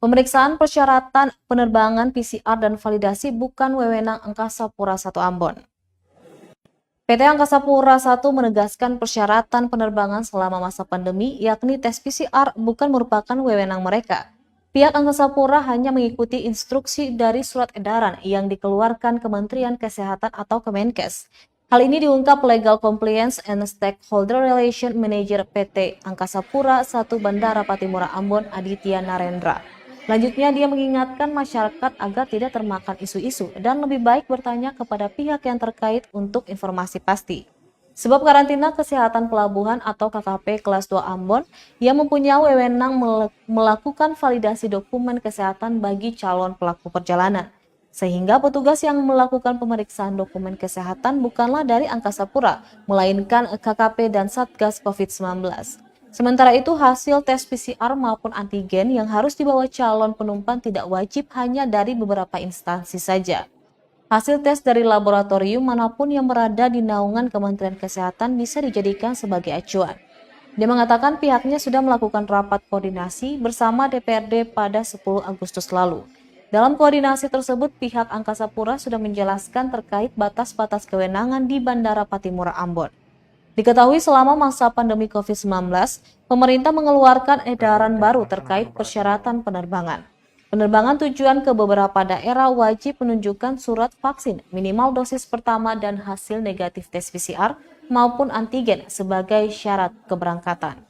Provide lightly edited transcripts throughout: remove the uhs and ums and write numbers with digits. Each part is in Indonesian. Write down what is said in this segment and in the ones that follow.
Pemeriksaan persyaratan penerbangan PCR dan validasi bukan wewenang Angkasa Pura I Ambon. PT Angkasa Pura I menegaskan persyaratan penerbangan selama masa pandemi, yakni tes PCR, bukan merupakan wewenang mereka. Pihak Angkasa Pura hanya mengikuti instruksi dari surat edaran yang dikeluarkan Kementerian Kesehatan atau Kemenkes. Hal ini diungkap Legal Compliance and Stakeholder Relation Manager PT Angkasa Pura I Bandara Patimura Ambon, Aditya Narendra. Selanjutnya, dia mengingatkan masyarakat agar tidak termakan isu-isu dan lebih baik bertanya kepada pihak yang terkait untuk informasi pasti. Sebab karantina kesehatan pelabuhan atau KKP kelas 2 Ambon yang mempunyai wewenang melakukan validasi dokumen kesehatan bagi calon pelaku perjalanan. Sehingga petugas yang melakukan pemeriksaan dokumen kesehatan bukanlah dari Angkasa Pura, melainkan KKP dan Satgas COVID-19. Sementara itu, hasil tes PCR maupun antigen yang harus dibawa calon penumpang tidak wajib hanya dari beberapa instansi saja. Hasil tes dari laboratorium manapun yang berada di naungan Kementerian Kesehatan bisa dijadikan sebagai acuan. Dia mengatakan pihaknya sudah melakukan rapat koordinasi bersama DPRD pada 10 Agustus lalu. Dalam koordinasi tersebut, pihak Angkasa Pura sudah menjelaskan terkait batas-batas kewenangan di Bandara Patimura Ambon. Diketahui selama masa pandemi COVID-19, pemerintah mengeluarkan edaran baru terkait persyaratan penerbangan. Penerbangan tujuan ke beberapa daerah wajib menunjukkan surat vaksin minimal dosis pertama dan hasil negatif tes PCR maupun antigen sebagai syarat keberangkatan.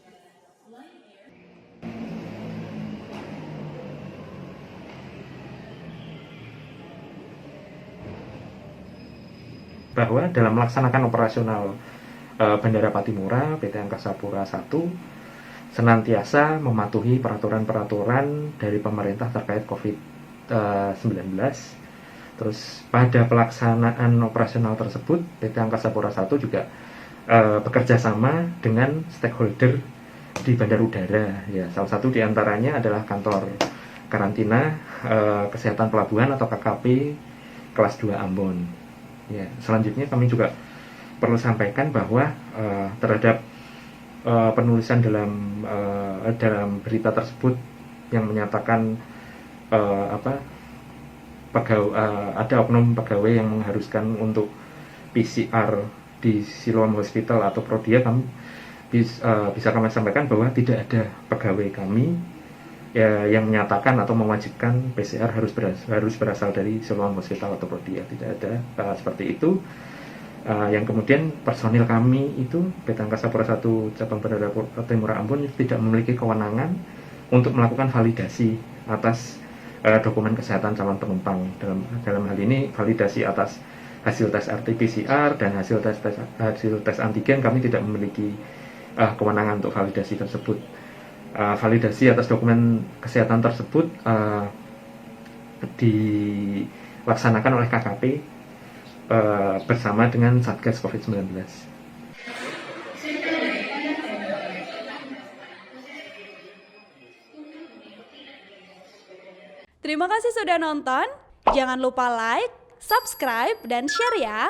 Bahwa dalam melaksanakan operasional Bandara Patimura, PT Angkasa Pura I senantiasa mematuhi peraturan-peraturan dari pemerintah terkait COVID-19. Terus pada pelaksanaan operasional tersebut, PT Angkasa Pura I juga bekerja sama dengan stakeholder di bandar udara. Ya, salah satu diantaranya adalah kantor karantina kesehatan pelabuhan atau KKP kelas 2 Ambon. Ya, selanjutnya kami juga perlu sampaikan bahwa terhadap penulisan dalam berita tersebut yang menyatakan ada oknum pegawai yang mengharuskan untuk PCR di Siloam Hospital atau Prodia, kami bisa kami sampaikan bahwa tidak ada pegawai kami yang menyatakan atau mewajibkan PCR harus berasal dari Siloam Hospital atau Prodia. Tidak ada seperti itu. Yang kemudian personil kami itu PT Angkasa Pura I Cabang Bandara Patimura Ambon tidak memiliki kewenangan untuk melakukan validasi atas dokumen kesehatan calon penumpang. Dalam hal ini validasi atas hasil tes RT-PCR dan hasil tes antigen, kami tidak memiliki kewenangan untuk validasi tersebut. Validasi atas dokumen kesehatan tersebut dilaksanakan oleh KKP bersama dengan Satgas COVID-19. Terima kasih sudah nonton. Jangan lupa like, subscribe, dan share ya.